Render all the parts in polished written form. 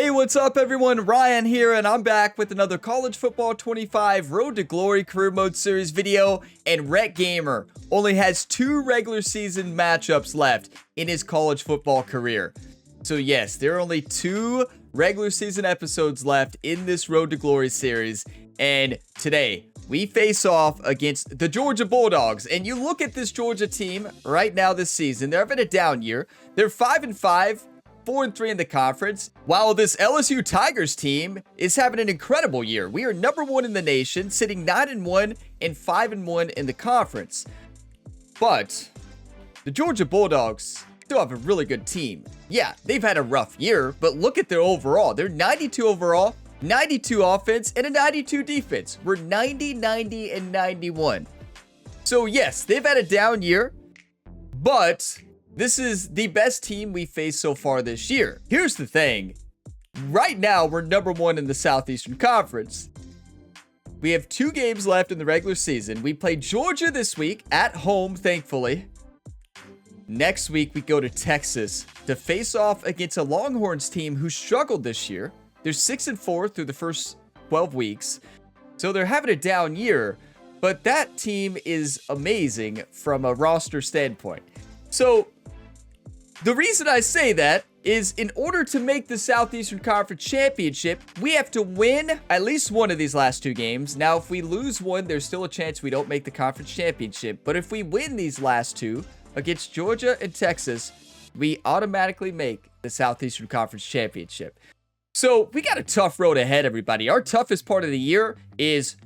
Hey, what's up everyone? Ryan here, and I'm back with another College Football 25 Road to Glory Career Mode Series video, and Rhett Gamer only has 2 regular season matchups left in his college football career. So yes, there are only 2 regular season episodes left in this Road to Glory series, and today we face off against the Georgia Bulldogs. And you look at this Georgia team right now this season, they're having a down year. They're 5-5. 4-3 in the conference, while this LSU Tigers team is having an incredible year. We are number 1 in the nation, sitting 9-1 and 5-1 in the conference. But the Georgia Bulldogs still have a really good team. Yeah, they've had a rough year, but look at their overall. They're 92 overall, 92 offense, and a 92 defense. We're 90, 90, and 91. So yes, they've had a down year, but this is the best team we faced so far this year. Here's the thing. Right now, we're number 1 in the Southeastern Conference. We have 2 games left in the regular season. We play Georgia this week at home, thankfully. Next week, we go to Texas to face off against a Longhorns team who struggled this year. They're 6-4 through the first 12 weeks. So they're having a down year, but that team is amazing from a roster standpoint. So the reason I say that is in order to make the Southeastern Conference Championship, we have to win at least one of these last 2 games. Now, if we lose one, there's still a chance we don't make the conference championship. But if we win these last 2 against Georgia and Texas, we automatically make the Southeastern Conference Championship. So we got a tough road ahead, everybody. Our toughest part of the year is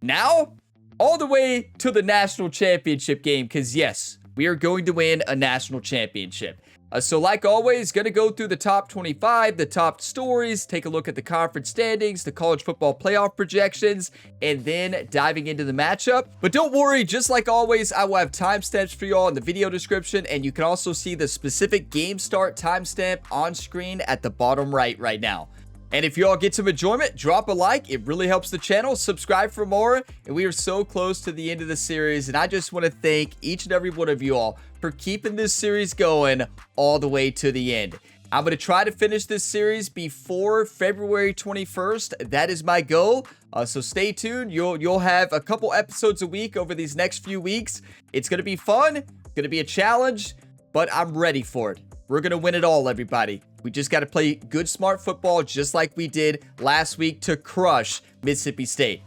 now all the way to the national championship game, because yes, we are going to win a national championship. So like always, going to go through the top 25, the top stories, take a look at the conference standings, the college football playoff projections, and then diving into the matchup. But don't worry, just like always, I will have timestamps for you all in the video description, and you can also see the specific game start timestamp on screen at the bottom right now. And if you all get some enjoyment, drop a like. It really helps the channel. Subscribe for more. And we are so close to the end of the series. And I just want to thank each and every one of you all for keeping this series going all the way to the end. I'm going to try to finish this series before February 21st. That is my goal. So stay tuned. You'll have a couple episodes a week over these next few weeks. It's going to be fun. It's going to be a challenge, but I'm ready for it. We're going to win it all, everybody. We just got to play good, smart football just like we did last week to crush Mississippi State.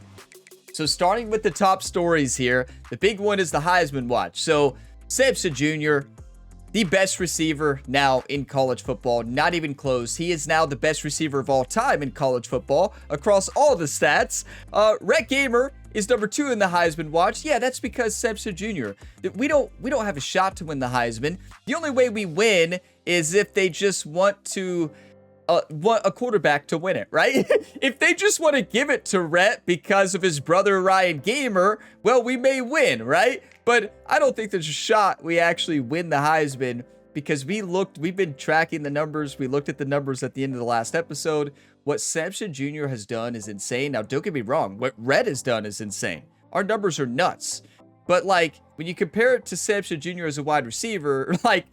So starting with the top stories here, the big one is the Heisman watch. So Samson Jr., the best receiver now in college football, not even close. He is now the best receiver of all time in college football across all the stats. Rhett Gamer is number 2 in the Heisman watch. Yeah, that's because Samson Jr. We don't have a shot to win the Heisman. The only way we win is if they just want a quarterback to win it, right? If they just want to give it to Rhett because of his brother Ryan Gamer, well, we may win, right? But I don't think there's a shot we actually win the Heisman, because we've been tracking the numbers. We looked at the numbers at the end of the last episode. What Samson Jr. has done is insane. Now, don't get me wrong. What Rhett has done is insane. Our numbers are nuts. But, like, when you compare it to Samson Jr. as a wide receiver, like,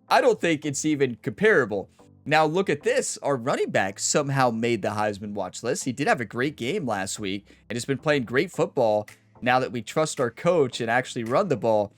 I don't think it's even comparable. Now, look at this. Our running back somehow made the Heisman watch list. He did have a great game last week and has been playing great football now that we trust our coach and actually run the ball.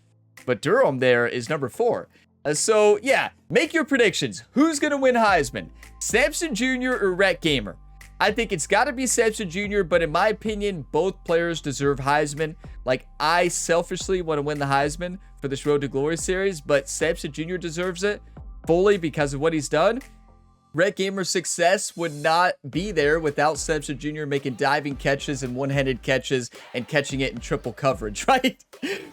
But Durham there is number 4. So, yeah, make your predictions. Who's going to win Heisman? Samson Jr. or Rhett Gamer? I think it's got to be Samson Jr., but in my opinion, both players deserve Heisman. Like, I selfishly want to win the Heisman for this Road to Glory series, but Samson Jr. deserves it fully because of what he's done. Rhett Gamer's success would not be there without Samson Jr. making diving catches and one-handed catches and catching it in triple coverage, right?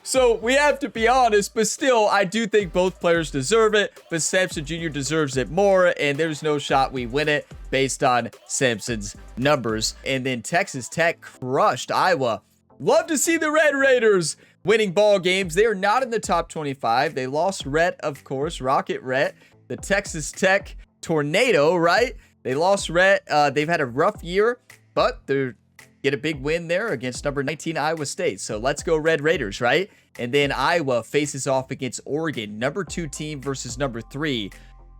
So we have to be honest, but still, I do think both players deserve it, but Samson Jr. deserves it more, and there's no shot we win it based on Samson's numbers. And then Texas Tech crushed Iowa. Love to see the Red Raiders winning ball games. They are not in the top 25. They lost Rhett, of course, Rocket Rhett, the Texas Tech Tornado, right? They lost Rhett. They've had a rough year, but they get a big win there against number 19 Iowa State. So let's go Red Raiders, right? And then Iowa faces off against Oregon, number 2 team versus number 3.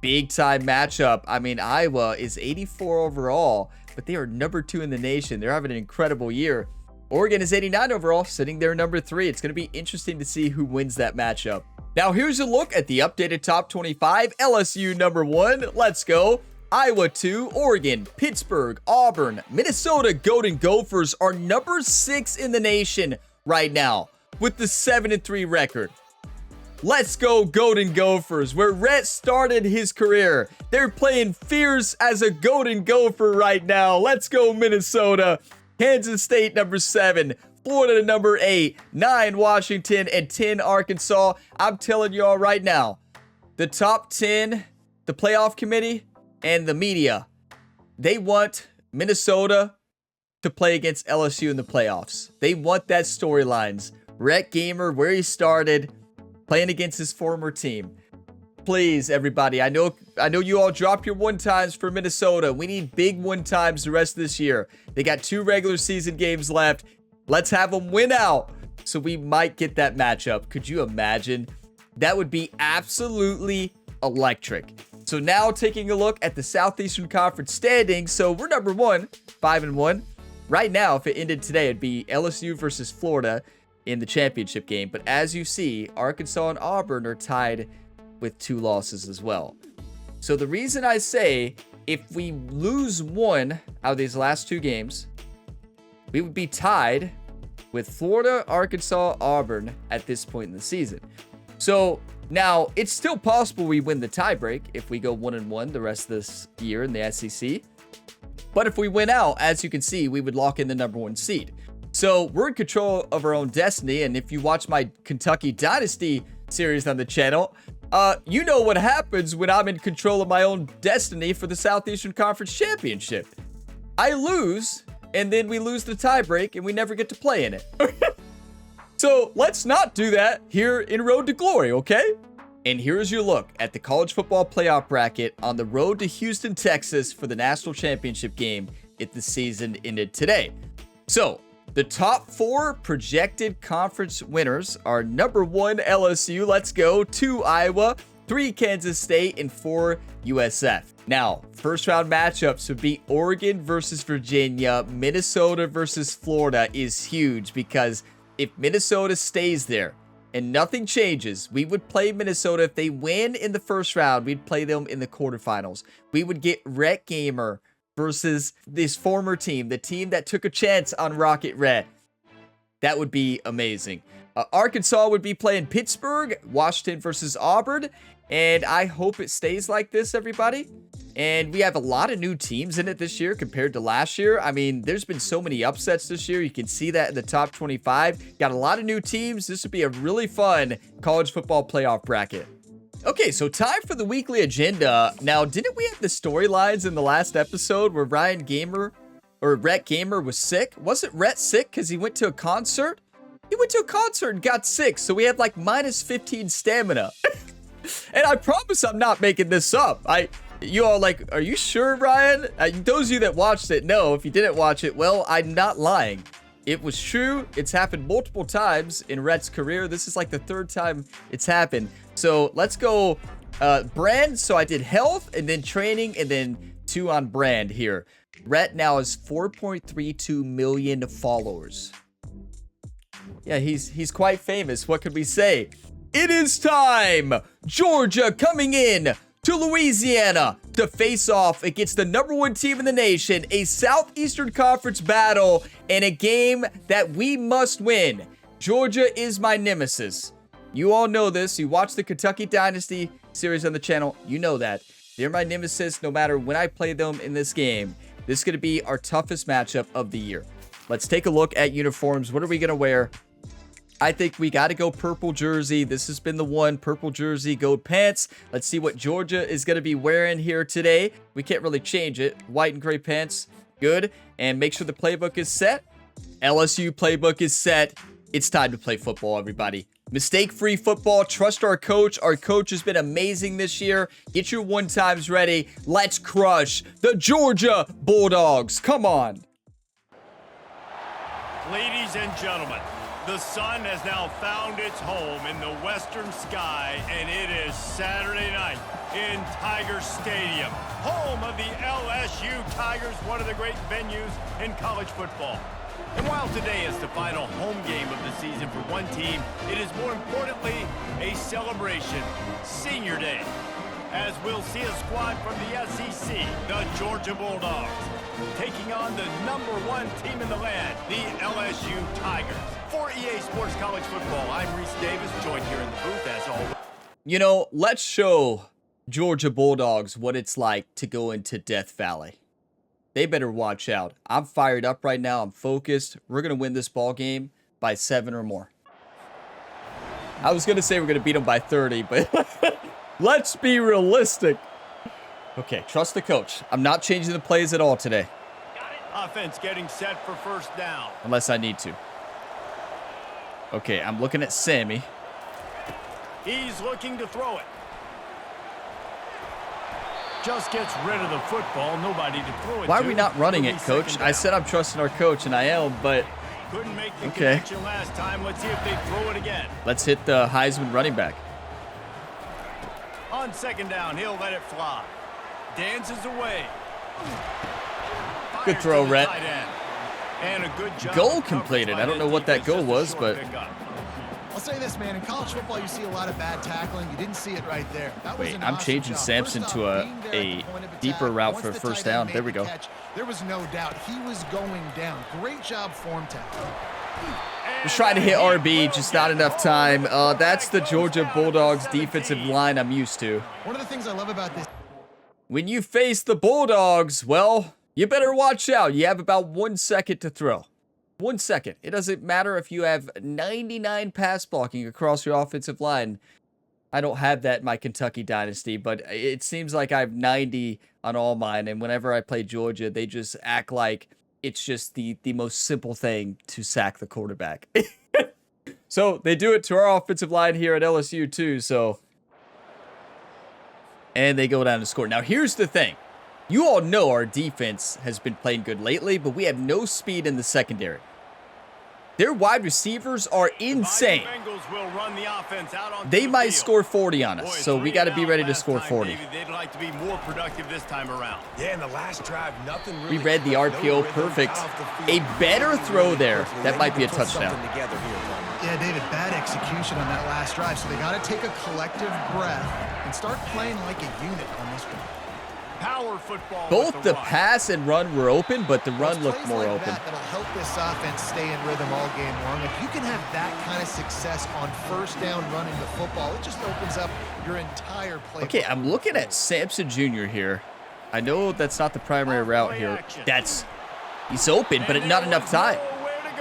big time matchup. I mean, Iowa is 84 overall, but they are number 2 in the nation. They're having an incredible year. Oregon is 89 overall, sitting there number 3. It's going to be interesting to see who wins that matchup. Now, here's a look at the updated top 25. LSU number 1. Let's go. Iowa 2, Oregon, Pittsburgh, Auburn, Minnesota Golden Gophers are number 6 in the nation right now with the 7-3 record. Let's go Golden Gophers, where Rhett started his career. They're playing fierce as a Golden Gopher right now. Let's go Minnesota. Kansas State number 7, Florida number 8, 9 Washington, and 10 Arkansas. I'm telling y'all right now, the top 10, the playoff committee, and the media, they want Minnesota to play against LSU in the playoffs. They want that storylines. Rhett Gamer, where he started, playing against his former team. Please, everybody, I know you all dropped your one-times for Minnesota. We need big one-times the rest of this year. They got 2 regular season games left. Let's have them win out, so we might get that matchup. Could you imagine? That would be absolutely electric. So now taking a look at the Southeastern Conference standings. So we're number 1, 5-1. Right now, if it ended today, it'd be LSU versus Florida in the championship game. But as you see, Arkansas and Auburn are tied with 2 losses as well. So the reason I say if we lose 1 out of these last 2 games, we would be tied with Florida, Arkansas, Auburn at this point in the season. So now, it's still possible we win the tiebreak if we go 1-1 the rest of this year in the SEC. But if we win out, as you can see, we would lock in the number 1 seed. So we're in control of our own destiny. And if you watch my Kentucky Dynasty series on the channel, you know what happens when I'm in control of my own destiny for the Southeastern Conference Championship. I lose, and then we lose the tiebreak, and we never get to play in it. So let's not do that here in Road to Glory, okay? And here's your look at the college football playoff bracket on the road to Houston, Texas for the national championship game if the season ended today. So the top 4 projected conference winners are number 1 LSU, let's go, 2 Iowa, 3 Kansas State, and 4 USF. Now, first round matchups would be Oregon versus Virginia. Minnesota versus Florida is huge because if Minnesota stays there and nothing changes, we would play Minnesota. If they win in the first round, we'd play them in the quarterfinals. We would get Rhett Gamer versus this former team, the team that took a chance on Rocket Rhett. That would be amazing. Arkansas would be playing Pittsburgh, Washington versus Auburn, and I hope it stays like this, everybody. And we have a lot of new teams in it this year compared to last year. I mean, there's been so many upsets this year. You can see that in the top 25. Got a lot of new teams. This would be a really fun college football playoff bracket. Okay, so time for the weekly agenda. Now, didn't we have the storylines in the last episode where Rhett Gamer was sick? Wasn't Rhett sick because he went to a concert? He went to a concert and got sick, so we have like minus 15 stamina. And I promise I'm not making this up. You all like, are you sure, Ryan? Those of you that watched it know. If you didn't watch it, well, I'm not lying. It was true. It's happened multiple times in Rhett's career. This is like the 3rd time it's happened. So let's go brand. So I did health and then training and then 2 on brand here. Rhett now has 4.32 million followers. Yeah, he's quite famous. What could we say? It is time. Georgia coming in to Louisiana to face off against the number 1 team in the nation, a Southeastern Conference battle, and a game that we must win. Georgia is my nemesis. You all know this. You watch the Kentucky Dynasty series on the channel. You know that. They're my nemesis no matter when I play them in this game. This is going to be our toughest matchup of the year. Let's take a look at uniforms. What are we going to wear? I think we got to go purple jersey. This has been the one. Purple jersey, gold pants. Let's see what Georgia is going to be wearing here today. We can't really change it. White and gray pants. Good. And make sure the playbook is set. LSU playbook is set. It's time to play football, everybody. Mistake-free football. Trust our coach. Our coach has been amazing this year. Get your one-times ready. Let's crush the Georgia Bulldogs. Come on. Ladies and gentlemen, The sun has now found its home in the western sky, and it is Saturday night in Tiger Stadium, home of the LSU Tigers, one of the great venues in college football. And while today is the final home game of the season for one team, it is more importantly a celebration, Senior Day, as we'll see a squad from the SEC, the Georgia Bulldogs, taking on the #1 team in the land, the LSU Tigers. For EA Sports College Football, I'm Reese Davis, joined here in the booth as always. You know, let's show Georgia Bulldogs what it's like to go into Death Valley. They better watch out. I'm fired up right now. I'm focused. We're going to win this ball game by 7 or more. I was going to say we're going to beat them by 30, but let's be realistic. Okay, trust the coach. I'm not changing the plays at all today. Offense getting set for first down. Unless I need to. Okay, I'm looking at Sammy. He's looking to throw it. Just gets rid of the football. Nobody to throw it. Why are we not running it, coach? I said I'm trusting our coach, and I am, but couldn't make the connection last time. Let's see if they throw it again. Let's hit the Heisman running back. On second down, he'll let it fly. Dances away. Good throw, Rhett. And a good job. Goal completed. I don't know what that goal was, but I'll say this, man. In college football, you see a lot of bad tackling. You didn't see it right there. Wait, I'm changing Sampson to a deeper route for a first down. There we go. There was no doubt he was going down. Great job form tackle. Just trying to hit RB, just not enough time. That's the Georgia Bulldogs defensive line I'm used to. One of the things I love about this. When you face the Bulldogs, well, you better watch out. You have about 1 second to throw. 1 second. It doesn't matter if you have 99 pass blocking across your offensive line. I don't have that in my Kentucky dynasty, but it seems like I have 90 on all mine. And whenever I play Georgia, they just act like it's just the most simple thing to sack the quarterback. So they do it to our offensive line here at LSU too. So, and they go down to score. Now here's the thing. You all know our defense has been playing good lately, but we have no speed in the secondary. Their wide receivers are insane. They might score 40 on us, so we got to be ready to score 40. They'd like to be more productive this time around. Yeah, in the last drive, nothing really. We read the RPO perfect. A better throw there. That might be a touchdown. Yeah, David, bad execution on that last drive, so they got to take a collective breath and start playing like a unit on this one. Power football. Both the pass and run were open, but the run looked more open. That'll help this offense stay in rhythm all game long. If you can have that kind of success on first down running the football, it just opens up your entire play. Okay, I'm looking at Sampson Jr. here. I know that's not the primary route here. He's open, but not enough time.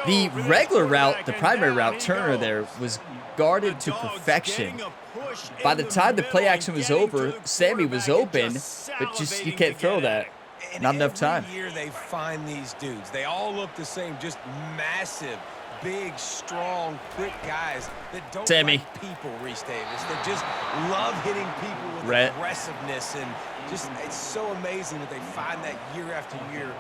The regular route, the primary route, Turner there, was guarded to perfection. By the time the play action was over, Sammy was open, but just you can't throw that. Not enough time. Every year they find these dudes. They all look the same, just massive, big, strong, quick guys that don't like people, Reese Davis, that just love hitting people with aggressiveness, and just it's so amazing that they find that year after year.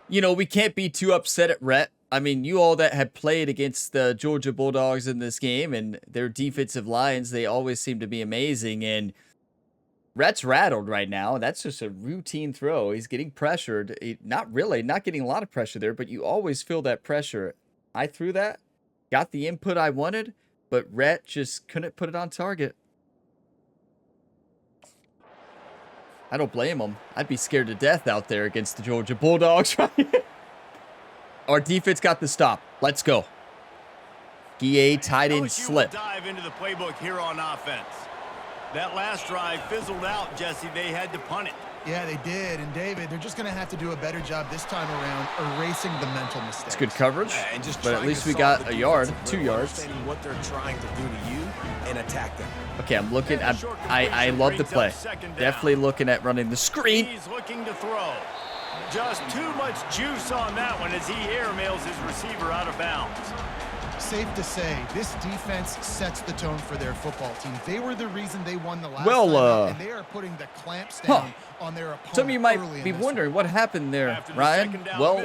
You know, we can't be too upset at Rhett. I mean, you all that have played against the Georgia Bulldogs in this game and their defensive lines, they always seem to be amazing. And Rhett's rattled right now. That's just a routine throw. He's getting pressured. Not getting a lot of pressure there, but you always feel that pressure. I threw that, got the input I wanted, but Rhett just couldn't put it on target. I don't blame him. I'd be scared to death out there against the Georgia Bulldogs, right? Our defense got the stop. Let's go. Guille tight end slip. Dive into the playbook here on offense. That last drive fizzled out, Jesse. They had to punt it. Yeah, they did. And David, they're just going to have to do a better job this time around erasing the mental mistakes. It's good coverage, but at least we got a yard, 2 yards. What they're trying to do to you and attack them. Okay, I'm looking. I love the play. Definitely looking at running the screen. He's looking to throw. Just too much juice on that one as he airmails his receiver out of bounds. Safe to say, this defense sets the tone for their football team. They were the reason they won the last time, and they are putting the clamps down on their opponent. Some of you might be wondering what happened there, Ryan. Well,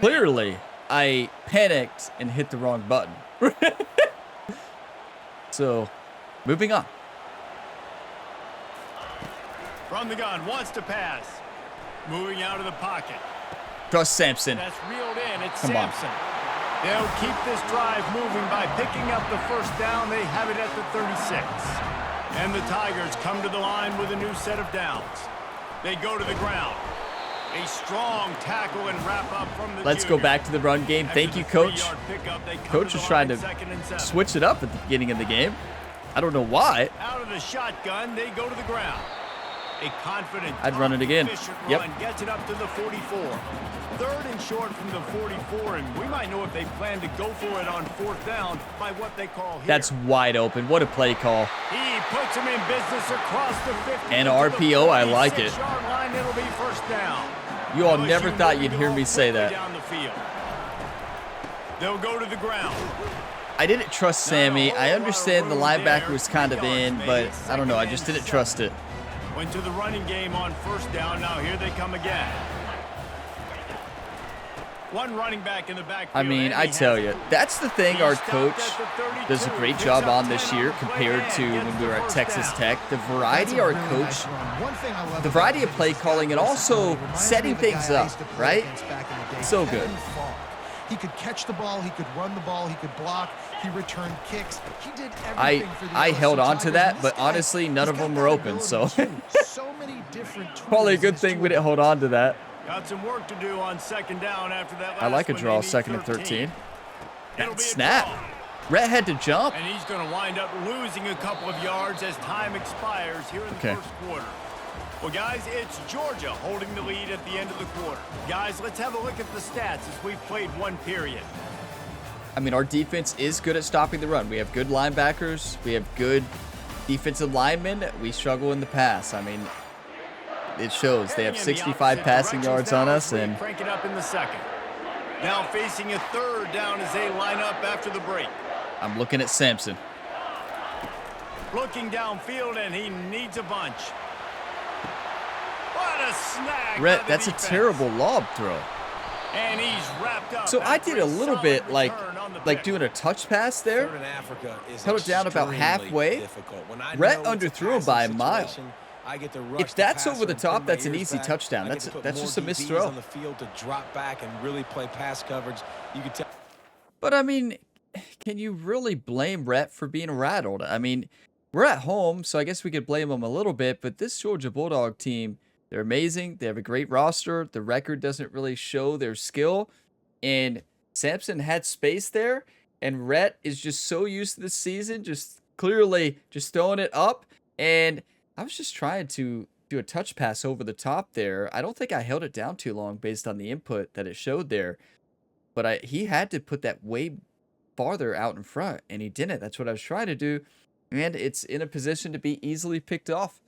clearly, I panicked and hit the wrong button. So, moving on. From the gun, wants to pass. Moving out of the pocket. Trust Sampson. That's reeled in. It's Come on. Sampson. They'll keep this drive moving by picking up the first down. They have it at the 36. And the Tigers come to the line with a new set of downs. They go to the ground. A strong tackle and wrap up from the Let's go back to the run game. Thank you, Coach. Coach was trying to switch it up at the beginning of the game. I don't know why. Out of the shotgun, they go to the ground. A confident, I'd run it again. Yep. Run gets it up to the 44. 3rd and short from the 44, and we might know if they plan to go for it on 4th down by what they call here. That's wide open. What a play call. He puts him in business across the 50. And RPO, I like it. Line, it'll be 1st down. You all never thought you'd hear me say that. Down the field. They'll go to the ground. I didn't trust Sammy. I understand the linebacker was kind of in, but I don't know. I just didn't trust it. Went to the running game on 1st down. Now here they come again. One running back in the backfield. I mean, I tell you, that's the thing our coach does a great job on this year compared to when we were at Texas Tech. The variety our coach, the variety of play calling, and also setting things up, right? So good. He could catch the ball, he could run the ball, he could block, he returned kicks. He did everything for the I held on to Tigers, that, but honestly, none of them were open, so so many different probably a good thing we didn't hold on to that. Got some work to do on 2nd down after that last I like a one. draw, They need 2nd and 13. It'll That be a snap. draw. Rhett had to jump. And he's going to wind up losing a couple of yards as time expires here in the first quarter. Well, guys, it's Georgia holding the lead at the end of the quarter. Guys, let's have a look at the stats as we've played one period. I mean, our defense is good at stopping the run. We have good linebackers. We have good defensive linemen. We struggle in the pass. I mean, it shows. They have 65 passing yards on us, and crank it up in the 2nd. Now facing a 3rd down as they line up after the break. I'm looking at Sampson. Looking downfield, and he needs a bunch. What a snag! Rhett, that's a terrible lob throw. And he's wrapped up. So I did a little bit like doing a touch pass there. Held it down about halfway. Rhett underthrew him by a mile. If that's over the top, that's an easy touchdown. That's just a missed throw. On the field to drop back and really play pass coverage. You could tell. But I mean, can you really blame Rhett for being rattled? I mean, we're at home, so I guess we could blame him a little bit. But this Georgia Bulldog team, they're amazing. They have a great roster. The record doesn't really show their skill. And Sampson had space there. And Rhett is just so used to this season, just clearly just throwing it up. And I was just trying to do a touch pass over the top there. I don't think I held it down too long based on the input that it showed there. But he had to put that way farther out in front, and he didn't. That's what I was trying to do. And it's in a position to be easily picked off.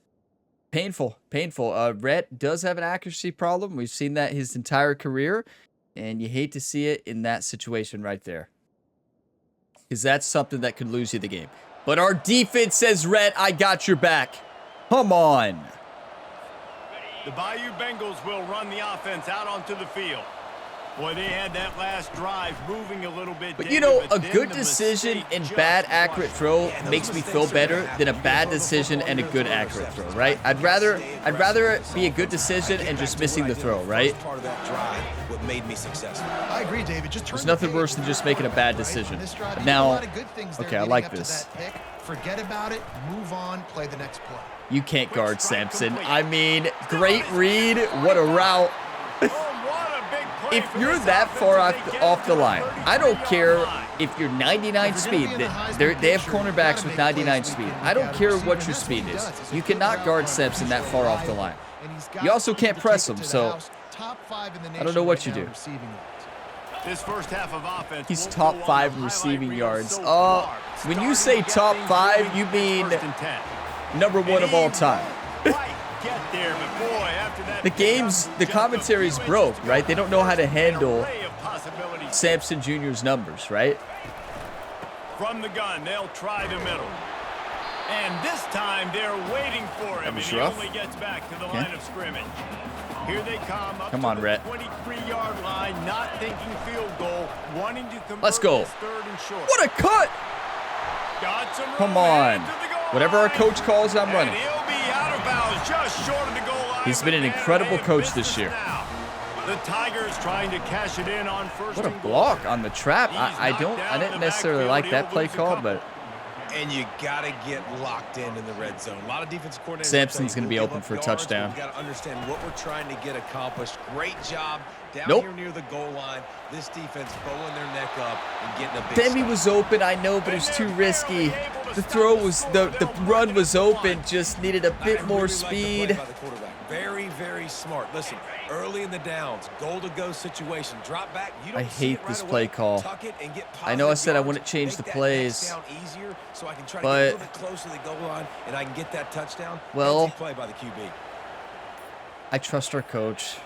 Painful, painful. Rhett does have an accuracy problem. We've seen that his entire career, and you hate to see it in that situation right there. Because that's something that could lose you the game. But our defense says, Rhett, I got your back. Come on. The Bayou Bengals will run the offense out onto the field. Boy, they had that last drive moving a little bit. But you know, a good decision and bad accurate throw makes me feel better than a bad decision and a good accurate throw, right? I'd rather it be a good decision and just missing the throw, right? Part of that drive, what made me successful. I agree, David. There's nothing worse than just making a bad decision. Now, okay, I like this. Forget about it, move on, play the next play. You can't guard Sampson. I mean, great read. What a route. If you're that far off the line, I don't care if you're 99 speed. They have cornerbacks with 99 speed. I don't care what your speed is. You cannot guard Sampson that far off the line. You also can't press him, so I don't know what you do. This first half of offense, he's top 5 in receiving yards. When you say top 5, you mean number 1 of all time. The commentary's broke, right? They don't know how to handle Sampson Jr.'s numbers, right? From the gun, they'll try the middle. And this time they're waiting for him. That was and rough. He only gets back to the line of scrimmage. Here they come up Come to on, the Rhett. 23-yard line, not thinking field goal, wanting to convert Let's go. this third and short. What a cut! Got some Come room on. into the goal Whatever our line. coach calls, I'm And running. he'll be out of bounds just short of the goal line. He's been an but incredible man, coach business this year. now. The Tigers trying to cash it in on first What a and goal. block on the trap. I knocked didn't down in the necessarily backfield. like that He'll play lose a call, couple. but And you got to get locked in the red zone. A lot of defensive coordinators. Sampson's going to be open for a touchdown. We got to understand what we're trying to get accomplished. Great job down Nope. here near the goal line. This defense bowling their neck up and getting a big Demi stop. was open, I know, but it was too risky. The throw was the run was open, just needed a bit more speed. By the quarterback. Very, very smart. Listen, early in the downs, goal-to-go situation, drop back. You don't I see hate it right this away. play call. Tuck it and get I know I said I positive wouldn't yards. change Make the that plays, next down easier so I can try to but- get a little bit closer to the goal line and I can get that touchdown. Well- Fancy play by the QB. I trust our coach.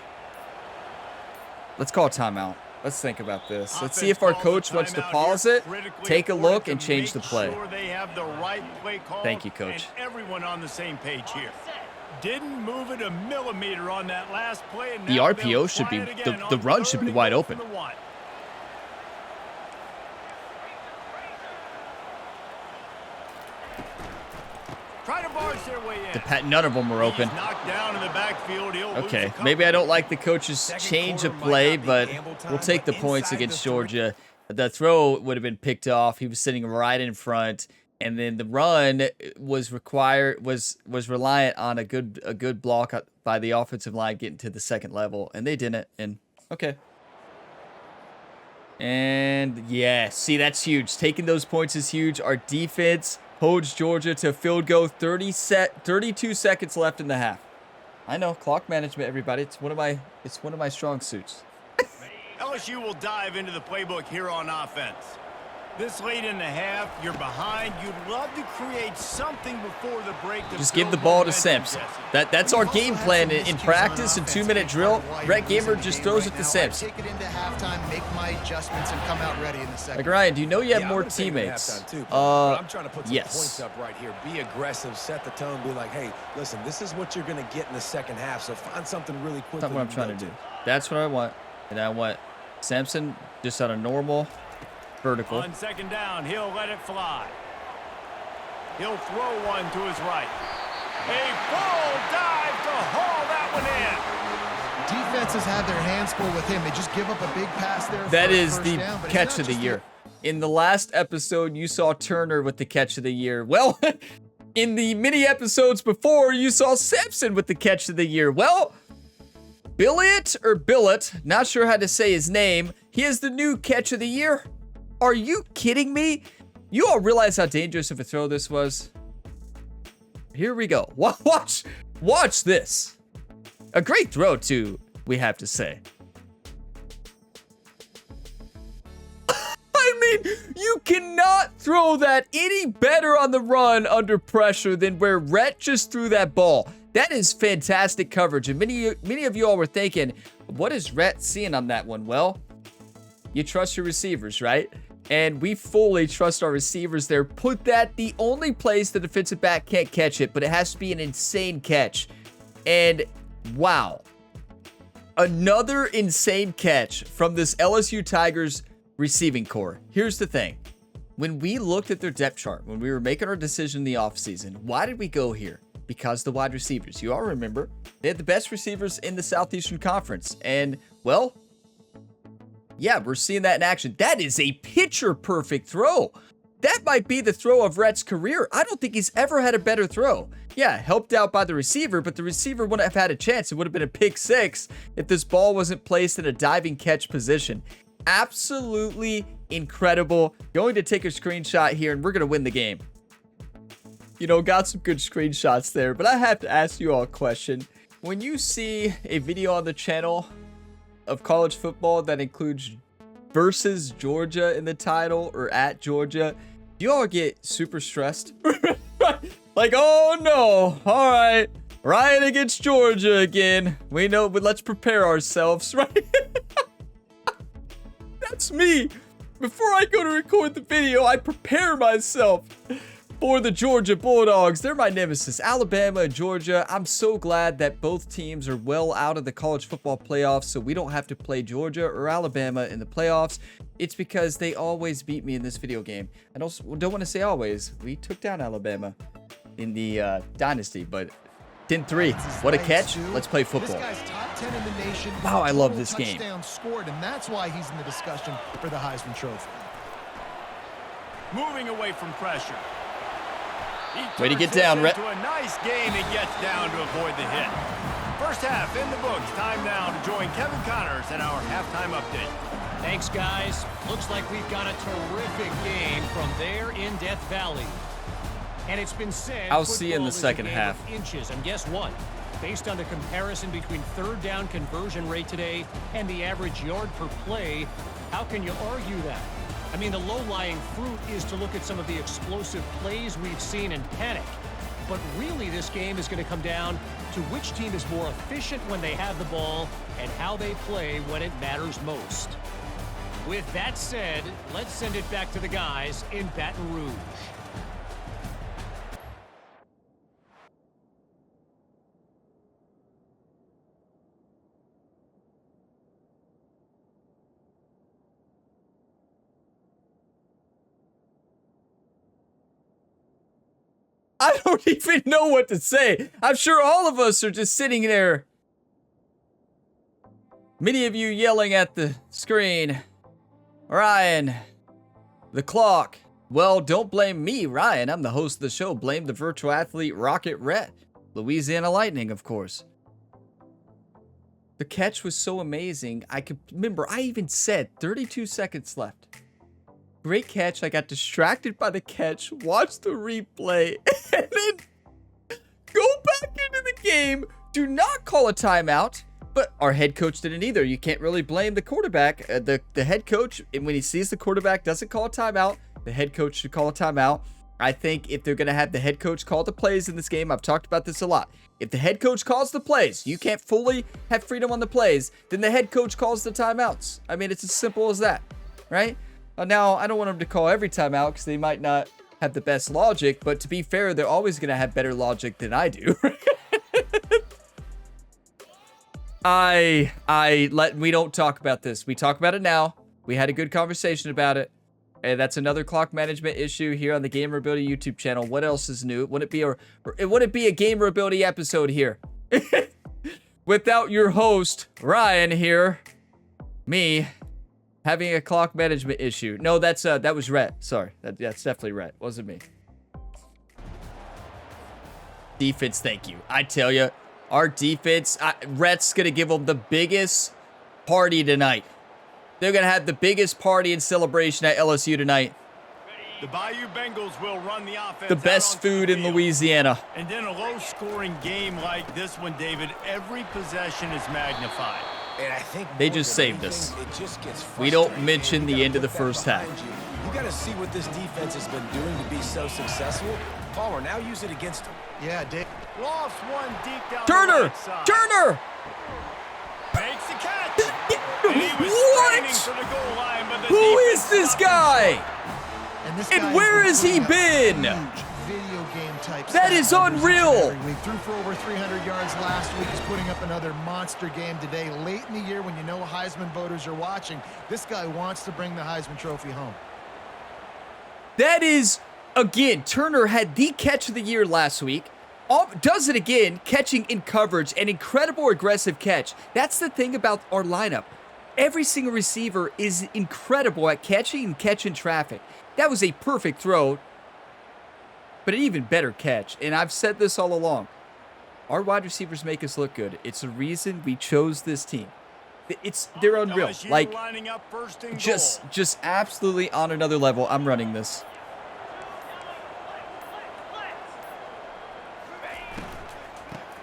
Let's call a timeout. Let's think about this. Let's see if our coach wants to pause it, take a look, and change the play. Sure they have the right play call. Thank you, Coach. And everyone on the same page here. Didn't move it a millimeter on that last play. And The now RPO they'll should try be- it again the on run should be third and wide goal open. from the one. Try to barge their way in. None of them were open. He's knocked down in the backfield. He'll lose a Okay, couple. maybe I don't like the coach's change of play, but we'll take the points inside against the three. Georgia. The throw would have been picked off. He was sitting right in front, and then the run was reliant on a good block by the offensive line getting to the second level, and they didn't. And okay. And yeah, see, that's huge. Taking those points is huge. Our defense holds Georgia to a field goal. 32 seconds left in the half. I know, clock management, everybody. It's one of my strong suits. LSU will dive into the playbook here on offense. This late in the half, you're behind. You'd love to create something before the break. Just give the ball to Sampson. That's our game plan in practice. A 2-minute drill. Rhett Gamer just throws it to Sampson. Take it into halftime, make my adjustments, and come out ready in the second. Like, Ryan, do you know you have Yeah, more I'm gonna take it at teammates? halftime too, but I'm trying to put some yes. points up right here. Be aggressive, set the tone, be like, hey, listen, this is what you're going to get in the second half, so find something really quickly. That's not what I'm trying to do. That's what I want. And I want Sampson just on a normal vertical. On second down, he'll let it fly. He'll throw one to his right. A full dive to haul that one in. Defenses have their hands full with him. They just give up a big pass there. That for a is first the down, but it's catch not of the just year. In the last episode, you saw Turner with the catch of the year. Well, in the mini episodes before, you saw Sampson with the catch of the year. Well, Billet, not sure how to say his name. He is the new catch of the year. Are you kidding me? You all realize how dangerous of a throw this was? Here we go. Watch this. A great throw, too, we have to say. I mean, you cannot throw that any better on the run under pressure than where Rhett just threw that ball. That is fantastic coverage. And many of you all were thinking, what is Rhett seeing on that one? Well, you trust your receivers, right? And we fully trust our receivers there. Put that the only place the defensive back can't catch it, but it has to be an insane catch. And wow, another insane catch from this LSU Tigers receiving core. Here's the thing. When we looked at their depth chart, when we were making our decision in the offseason, why did we go here? Because the wide receivers. You all remember, they had the best receivers in the Southeastern Conference. And, well, yeah, we're seeing that in action. That is a picture-perfect throw. That might be the throw of Rhett's career. I don't think he's ever had a better throw. Yeah, helped out by the receiver, but the receiver wouldn't have had a chance. It would have been a pick six if this ball wasn't placed in a diving catch position. Absolutely incredible. Going to take a screenshot here, and we're going to win the game. You know, got some good screenshots there, but I have to ask you all a question. When you see a video on the channel of college football that includes versus Georgia in the title or at Georgia, do you all get super stressed? Like, oh no, all right, Ryan against Georgia again. We know, but let's prepare ourselves, right? That's me. Before I go to record the video, I prepare myself. for the Georgia Bulldogs. They're my nemesis. Alabama and Georgia. I'm so glad that both teams are well out of the college football playoffs, so we don't have to play Georgia or Alabama in the playoffs. It's because they always beat me in this video game. I don't want to say always. We took down Alabama in the Dynasty, but 10-3. What a catch. Let's play football. This guy's top 10 in the nation. Wow, I love this game. Scored, and that's why he's in the discussion for the Heisman Trophy. Moving away from pressure. Way to get down, Rhett. To a nice game, he gets down to avoid the hit. First half in the books. Time now to join Kevin Connors in our halftime update. Thanks, guys. Looks like we've got a terrific game from there in Death Valley. And it's been said, I'll see you in the second half. Inches, and guess what? Based on the comparison between third down conversion rate today and the average yard per play, how can you argue that? I mean, the low-lying fruit is to look at some of the explosive plays we've seen and panic. But really, this game is going to come down to which team is more efficient when they have the ball and how they play when it matters most. With that said, let's send it back to the guys in Baton Rouge. I don't even know what to say. I'm sure all of us are just sitting there. Many of you yelling at the screen. Ryan, the clock. Well, don't blame me, Ryan. I'm the host of the show. Blame the virtual athlete Rocket Rhett. Louisiana Lightning, of course. The catch was so amazing. I could remember, I even said 32 seconds left. Great catch. I got distracted by the catch, watched the replay, and then go back into the game. Do not call a timeout, but our head coach didn't either. You can't really blame the quarterback. The head coach, when he sees the quarterback doesn't call a timeout, the head coach should call a timeout. I think if they're going to have the head coach call the plays in this game, I've talked about this a lot. If the head coach calls the plays, you can't fully have freedom on the plays, then the head coach calls the timeouts. I mean, it's as simple as that, right? Now, I don't want them to call every timeout because they might not have the best logic, but to be fair, they're always going to have better logic than I do. We don't talk about this. We talk about it now. We had a good conversation about it. And that's another clock management issue here on the Gamer Ability YouTube channel. What else is new? Wouldn't it be a Gamer Ability episode here? Without your host, Ryan here. Me. Having a clock management issue. No, that was Rhett. Sorry. That's definitely Rhett. Wasn't me. Defense, thank you. I tell you, our defense, Rhett's going to give them the biggest party tonight. They're going to have the biggest party and celebration at LSU tonight. The Bayou Bengals will run the offense. The best food in Louisiana. And in a low-scoring game like this one, David, every possession is magnified. And I think they just saved us. We don't mention the end of the first half. You got to see what this defense has been doing to be so successful. Palmer, now use it against them. Yeah, Dave. Lost one deep down Turner! the right side. Turner! Makes the catch. And he was What? for the goal line, but the Who is this guy? And where has he been? Video game type That is unreal. We threw for over 300 yards last week. He's putting up another monster game today. Late in the year, when you know Heisman voters are watching, this guy wants to bring the Heisman Trophy home. That is, again, Turner had the catch of the year last week. Does it again, catching in coverage, an incredible aggressive catch. That's the thing about our lineup. Every single receiver is incredible at catching and catching traffic. That was a perfect throw, but an even better catch. And I've said this all along. Our wide receivers make us look good. It's a reason we chose this team. They're unreal. Like, just absolutely on another level. I'm running this.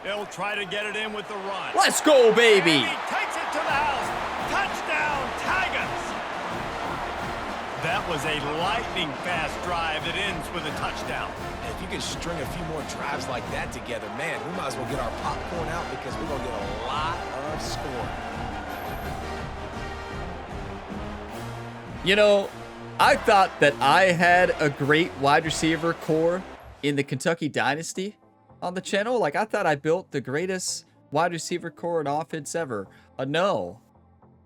They'll try to get it in with the run. Let's go, baby. And he takes it to the house. Touchdown, Tigers. That was a lightning-fast drive that ends with a touchdown. If you can string a few more drives like that together, man, we might as well get our popcorn out because we're going to get a lot of scoring. You know, I thought that I had a great wide receiver core in the Kentucky Dynasty on the channel. Like, I thought I built the greatest wide receiver core and offense ever. No.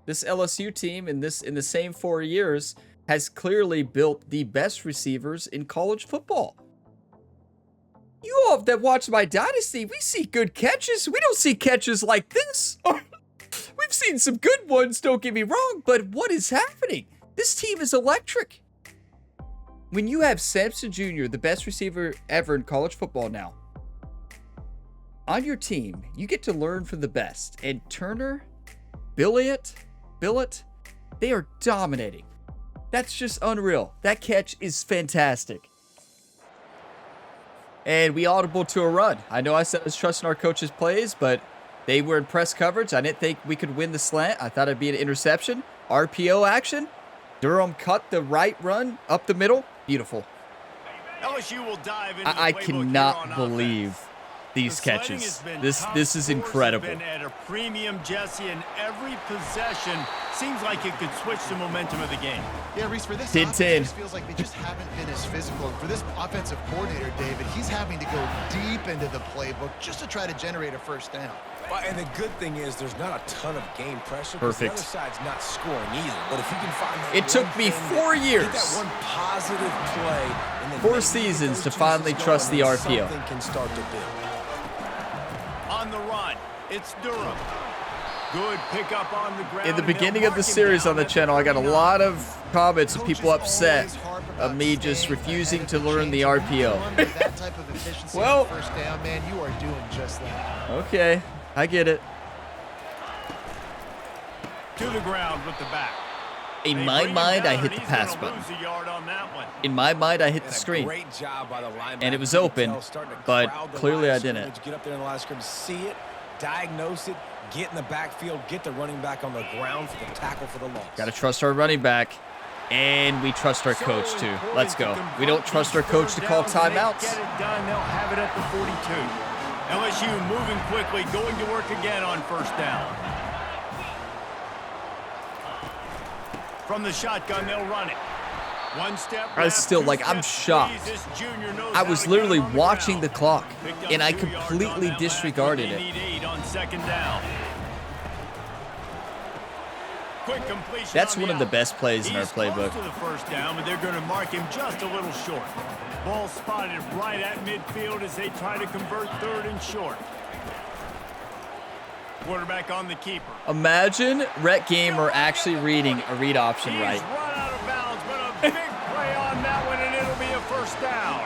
This LSU team in the same 4 years has clearly built the best receivers in college football. You all that watch my Dynasty, we see good catches. We don't see catches like this. We've seen some good ones, don't get me wrong, but what is happening? This team is electric. When you have Samson Jr., the best receiver ever in college football now, on your team, you get to learn from the best. And Turner, Billett, they are dominating. That's just unreal. That catch is fantastic. And we audible to a run. I know I said I was trusting our coaches' plays, but they were in press coverage. I didn't think we could win the slant. I thought it'd be an interception. RPO action. Durham cut the right run up the middle. Beautiful. LSU will dive into I the playbook cannot here on believe offense. these The sledding catches. has been This tough. is Scores incredible. have been at a premium, Jesse, and every possession seems like it could switch the momentum of the game. Yeah, Reese, for this 10-10. offense, it just feels like they just haven't been as physical. And for this offensive coordinator, David, he's having to go deep into the playbook just to try to generate a first down. Well, and the good thing is there's not a ton of game pressure. 'Cause Perfect. The other side's not scoring either. But if you can find that It took one me thing, 4 get years. that one positive play, and then 4 maybe seasons those to juices finally go trust and the then RPO. Something can start to build. On the run, it's Durham. Good pickup on the ground. In the and they'll beginning of the mark him series down on the at channel, I got a 39. lot of comments of people Coaches upset always harp of about me just staying refusing ahead to of the learn the chains. When you RPO. run with that type of efficiency Well- on first down, man, you are doing just that. Okay, I get it. To the ground with the back. In They my bring him mind, I down, hit and the he's pass gonna button. lose a yard on that one. In my mind, I hit the And a screen. Great job by the linebacker. And it was You can open, tell, starting to but crowd the clearly line I of didn't. scrimmage, Get up there in the line of scrimmage, see it, diagnose it, get in the backfield, get the running back on the ground for the tackle for the loss. Got to trust our running back. And we trust our coach, too. Let's go. We don't trust our coach to call timeouts. Get it done. They'll have it at the 42. LSU moving quickly, going to work again on first down. From the shotgun, they'll run it. One step. I was left, still two like, I'm steps shocked. squeeze. This junior knows I how was to get literally it on the watching the ground. clock, Picked up and I 2 yards on completely that last disregarded one. it. They need 8 on second down. Quick completion. That's on one of the out. best plays in our He's close playbook. to the first down, but they're going to mark him just a little short. Ball spotted right at midfield as they try to convert third and short. Quarterback on the keeper. Imagine Rhett Gamer actually reading a read option He's right. run out of bounds, but a big play on that one, and it'll be a first down.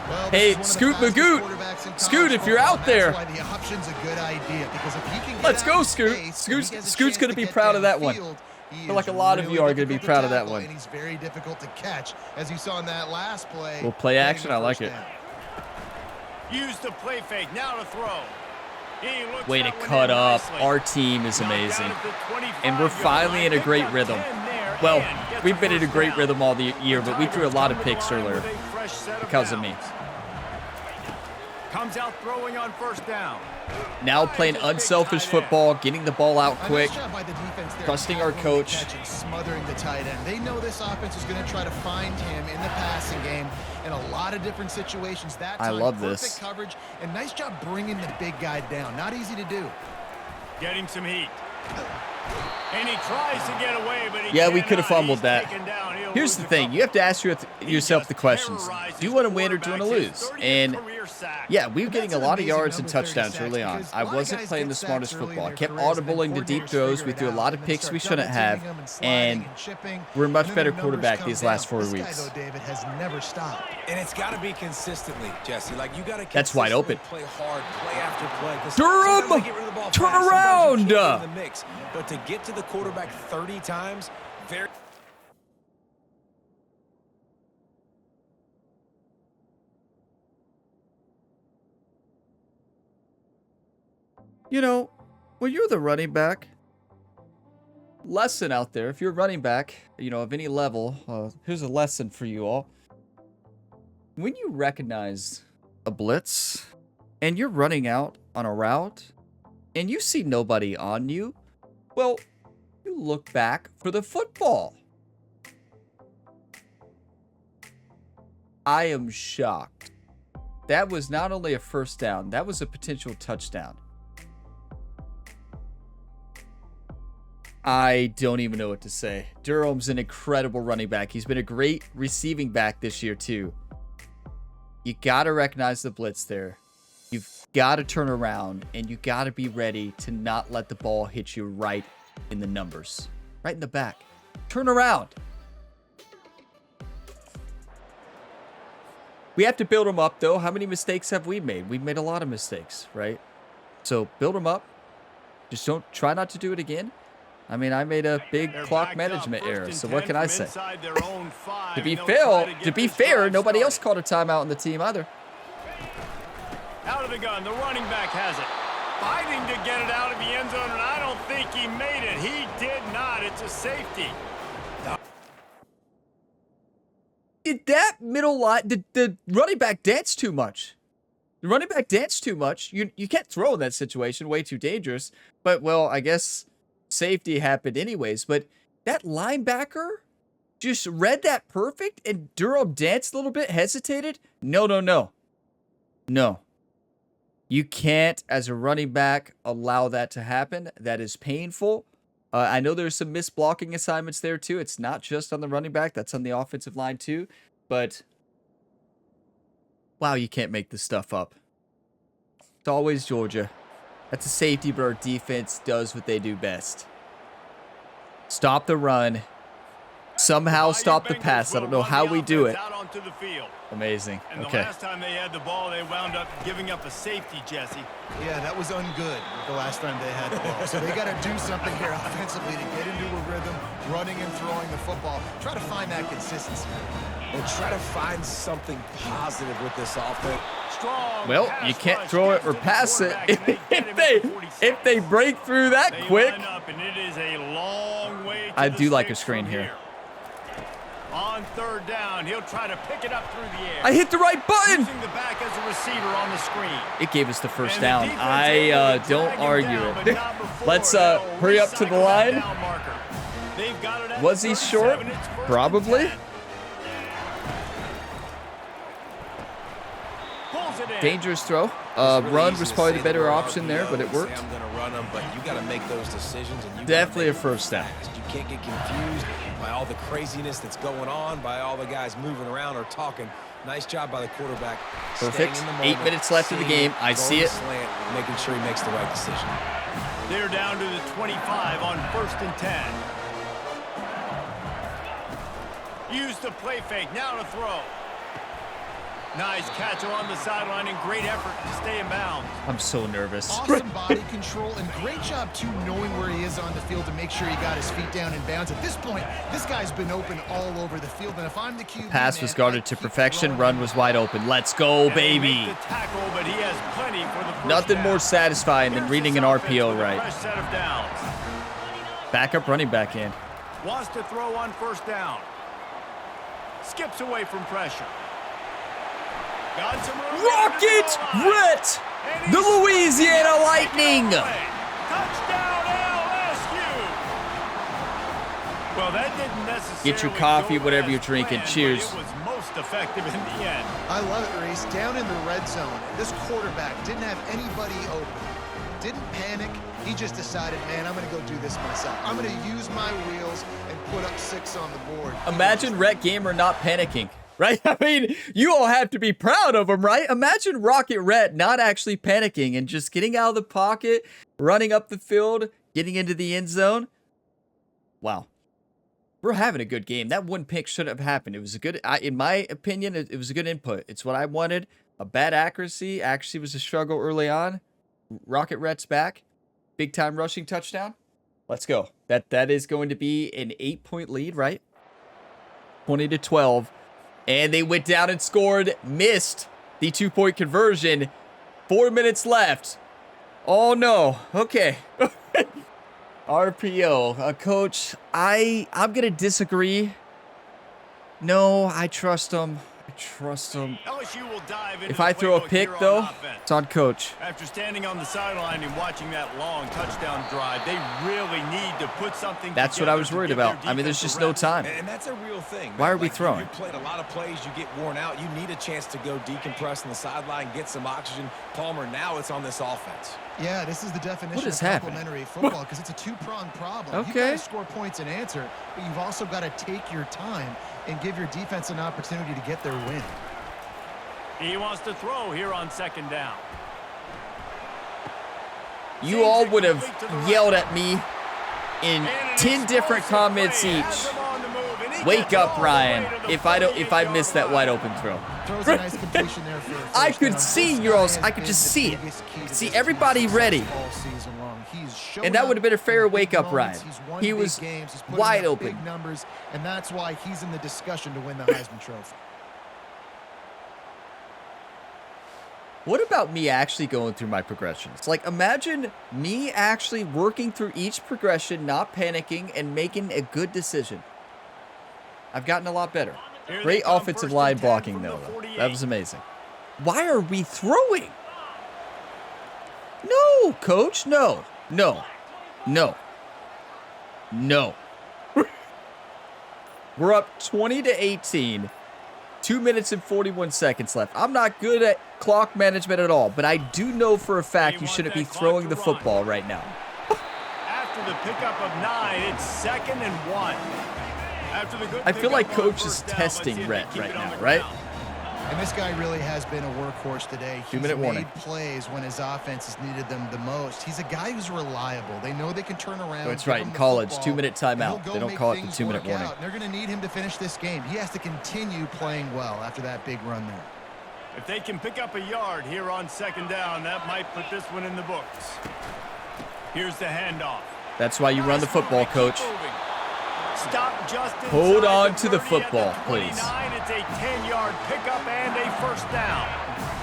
Well, Hey, this is one of the Scoot fastest Magoo. quarterbacks in Scoot, college if you're football, out and there. that's why the option's a good idea, because if he can get Let's out go, in Scoot. space, Scoot's- and he gets a Scoot's chance gonna to be get proud of that one. downfield, he feel like is a lot of really you are gonna be difficult to proud of that tackle, one. And he's very difficult to catch, as you saw in that last play. We'll play getting action. the I like first it. down. Use the play fake. Now to throw. He looks Way to that one cut in up. nicely. Our team is Knocked amazing. out at the 25 And we're yard finally line. in a Picked great up rhythm. 10 there Well, and gets we've the been in a first great down. rhythm all the year, but we threw a Tigers lot of come to the picks line earlier with a fresh set because of me. downs. Comes out throwing on first down. Now playing unselfish football, getting the ball out A quick. nice job by the defense there, trusting our tackling the coach. catch and smothering the tight end. They know this offense is going to try to find him in the passing game in a lot of different situations. That I time, love perfect this. coverage, and nice job bringing the big guy down. Not easy to do. Getting some heat. And he tries to get away, but he Yeah, we cannot. could have fumbled He's that. taken down. He'll Here's lose the a thing. couple. You have to ask He yourself just the questions. terrorizes Do you want to win or do you want to quarterbacks. lose? His 30th And career sack. yeah, we were But getting that's a an lot of amazing yards and number, 30 touchdowns sacks, early on. because I a lot of wasn't guys playing get the smartest sacks early in football. I their kept careers, and then audibling to deep coordinators throws. figure We it threw a out, lot of and then picks we start shouldn't have. double-teaming them and And sliding and chipping, we're a much and then better the numbers quarterback come these down. last 4 This weeks. guy, though, David, has never stopped. And it's got to be consistently, Jesse. Like, you got to That's wide open. play hard, play after play. 'Cause Durham! sometimes they get rid of the ball Turn fast, sometimes you around! can't get in the mix. But to get to the quarterback 30 times, very... You know, when you're the running back, lesson out there, if you're running back, you know, of any level, here's a lesson for you all. When you recognize a blitz and you're running out on a route and you see nobody on you, well, you look back for the football. I am shocked. That was not only a first down, that was a potential touchdown. I don't even know what to say. Durham's an incredible running back. He's been a great receiving back this year too. You got to recognize the blitz there. You've got to turn around, and you got to be ready to not let the ball hit you right in the numbers. Right in the back. Turn around. We have to build them up, though. How many mistakes have we made? We've made a lot of mistakes, right? So build them up. Just don't try not to do it again. I mean, I made a big clock management error, so what can I say? To be fair, nobody else called a timeout on the team either. Out of the gun, the running back has it. Fighting to get it out of the end zone, and I don't think he made it. He did not. It's a safety. Did that middle line, the running back dance too much? The running back danced too much. You can't throw in that situation. Way too dangerous. But, well, I guess safety happened anyways. But that linebacker just read that perfect, and Durham danced a little bit, hesitated. No. No. You can't, as a running back, allow that to happen. That is painful. I know there's some missed blocking assignments there, too. It's not just on the running back. That's on the offensive line, too. But, wow, you can't make this stuff up. It's always Georgia. That's a safety, but our defense does what they do best. Stop the run. Somehow stop the pass. I don't know how we do it. Amazing. And okay. The last time they had the ball, they wound up giving up a safety, Jesse. Yeah, that was ungood the last time they had the ball. So they got to do something here offensively to get into a rhythm, running and throwing the football. Try to find that consistency. And try to find something positive with this offense. Well, you can't throw it or pass it if they break through that quick. I do like a screen here. On third down, he'll try to pick it up through the air. I hit the right button. Using the back as a receiver on the screen. It gave us the first down. I don't argue it. Let's hurry up to the line. Was he short? Probably. Dangerous throw. Run was probably the better option there, but it worked. I'm going to run them, but you got to make those decisions. And you definitely a first down. You can't get confused by all the craziness that's going on, by all the guys moving around or talking. Nice job by the quarterback. Perfect. 8 minutes left in the game. I see it. Slant, making sure he makes the right decision. They're down to the 25 on 1st and 10. Use the play fake. Now to throw. Nice catch along the sideline and great effort to stay in bounds. I'm so nervous. Awesome body control and great job, too, knowing where he is on the field to make sure he got his feet down in bounds. At this point, this guy's been open all over the field, and if I'm the QB, pass was guarded to perfection. Run was wide open. Let's go, baby. Tackle, but he has plenty for the nothing down. More satisfying than reading an RPO right. Set of downs. Backup running back in. Wants to throw on 1st down. Skips away from pressure. Rocket Rhett, the Louisiana Lightning. Touchdown LSU. Well, that didn't necessarily get your coffee, whatever you're drinking. Cheers. It was most effective in the end. I love it, Reese. Down in the red zone, this quarterback didn't have anybody open. Didn't panic. He just decided, man, I'm going to go do this myself. I'm going to use my wheels and put up 6 on the board. Imagine Rhett Gamer not panicking. Right? I mean, you all have to be proud of him, right? Imagine Rocket Rhett not actually panicking and just getting out of the pocket, running up the field, getting into the end zone. Wow. We're having a good game. That one pick shouldn't have happened. It was a good, in my opinion, it was a good input. It's what I wanted. A bad accuracy. Accuracy was a struggle early on. Rocket Rhett's back. Big time rushing touchdown. Let's go. That is going to be an 8-point lead, right? 20-12. And they went down and scored, missed the 2-point conversion. 4 minutes left. Oh, no. Okay. RPO. Coach, I'm going to disagree. No, I trust him. I trust him. LSU will dive into If I the throw a playbook pick, here on though, offense. it's on coach. After standing on the sideline and watching that long touchdown drive, they really need to put something That's what I together was to worried give their about. I mean, there's defense just a no rest. time. And that's a real thing. Why man. are we Like, throwing? You played a lot of plays. You get worn out. You need a chance to go decompress on the sideline, get some oxygen. Palmer, now it's on this offense. Yeah, this is the definition is of happening? complementary football because it's a two-pronged problem. You've Okay. got to score points and answer, but you've also got to take your time and give your defense an opportunity to get their win. He wants to throw here on 2nd down. You all would have yelled at me in 10 different comments each. Wake up, Ryan, if I missed that wide open throw. Throws a nice completion there for a first I could down. see This your guy alls. has I could been just the see it. biggest key to See this everybody team's ready. success all season long. He's shown And that would have been a up fair in big wake up, moments. Ryan. He's won He big was games. He's putting wide up open. big numbers, and that's why he's in the discussion to win the Heisman Trophy. What about me actually going through my progressions? Like, imagine me actually working through each progression, not panicking, and making a good decision. I've gotten a lot better. Here Great they come, offensive 1st line and 10 blocking, from the though. 48. That was amazing. Why are we throwing? No, coach. No. No. No. No. We're up 20-18. 2 minutes and 41 seconds left. I'm not good at clock management at all, but I do know for a fact you shouldn't be throwing the football right now. After the pickup of 9, it's 2nd and 1. After the good I feel like pickup on coach is first down, let's see testing if they Rhett keep right it on now, the right? ground. And this guy really has been a workhorse today. He's 2-minute warning. made plays when his offense has needed them the most. He's a guy who's reliable. They know they can turn around. That's give right. him In the college, football, 2-minute and timeout. he'll They go don't make call it the things 2-minute work warning. out. They're going to need him to finish this game. He has to continue playing well after that big run there. If they can pick up a yard here on 2nd down, that might put this one in the books. Here's the handoff. That's why you run the football, coach. Stop just inside Hold on to the 30 at football, the please. 29. It's a 10-yard pickup and a 1st down.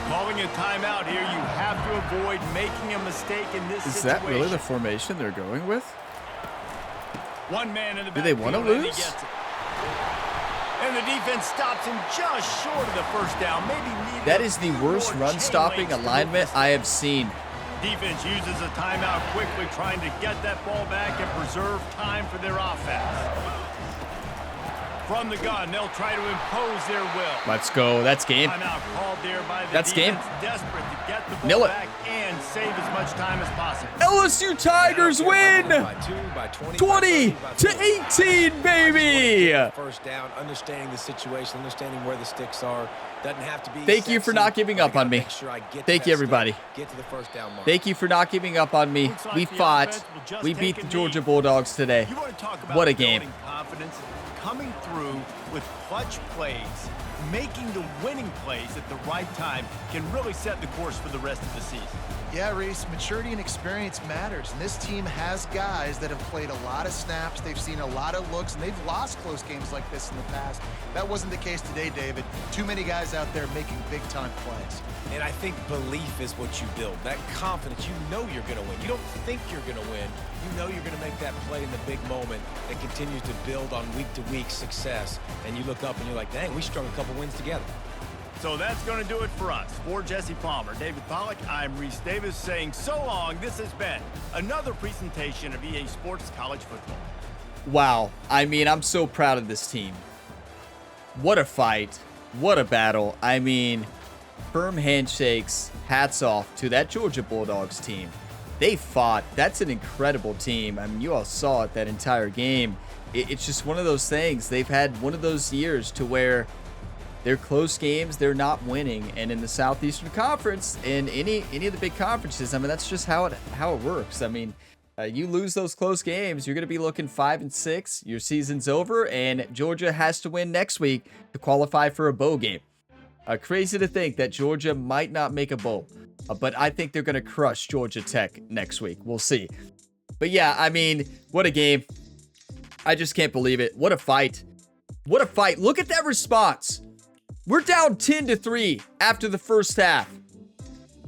Calling a timeout here, you have to avoid making a mistake in this Is situation. that really the formation they're going with? One man in the Do they want to backfield, and he lose? gets it. And the defense stops him just short of the 1st down. Maybe needed That a is the few worst more run-stopping chain links to alignment move this. I have seen. Defense uses a timeout quickly, trying to get that ball back and preserve time for their offense. From the gun, they'll try to impose their will. Let's go. That's game. Timeout called there by the That's game. defense, desperate to get the ball Nail it. back and save as much time as possible. LSU Tigers win! By 2, by 20, 20 by 30, by to 40. 18, baby! First down, understanding the situation, understanding where the sticks are. Doesn't have to be Thank you for sexy, not giving but I up on gotta me. make sure I get to Thank that you, stick, everybody. Get to the 1st down mark. Thank you for not giving up on me. Looks like We the fought. offense will just We take beat a the knee. Georgia Bulldogs today. You want to talk about What a game. building confidence, coming through with clutch plays, making the winning plays at the right time can really set the course for the rest of the season. Yeah, Reese, maturity and experience matters, and this team has guys that have played a lot of snaps, they've seen a lot of looks, and they've lost close games like this in the past. That wasn't the case today, David. Too many guys out there making big-time plays. And I think belief is what you build. That confidence, you know you're going to win. You don't think you're going to win. You know you're going to make that play in the big moment that continues to build on week-to-week success. And you look up and you're like, dang, we strung a couple wins together. So that's going to do it for us. For Jesse Palmer, David Pollack, I'm Reese Davis saying so long. This has been another presentation of EA Sports College Football. Wow. I mean, I'm so proud of this team. What a fight. What a battle. I mean, firm handshakes. Hats off to that Georgia Bulldogs team. They fought. That's an incredible team. I mean, you all saw it that entire game. It's just one of those things. They've had one of those years to where they're close games, they're not winning. And in the Southeastern Conference, in any of the big conferences, I mean, that's just how it works. I mean, you lose those close games, you're going to be looking 5-6. Your season's over, and Georgia has to win next week to qualify for a bowl game. Crazy to think that Georgia might not make a bowl, but I think they're going to crush Georgia Tech next week. We'll see. But yeah, I mean, what a game. I just can't believe it. What a fight. What a fight. Look at that response. We're down 10-3 after the first half.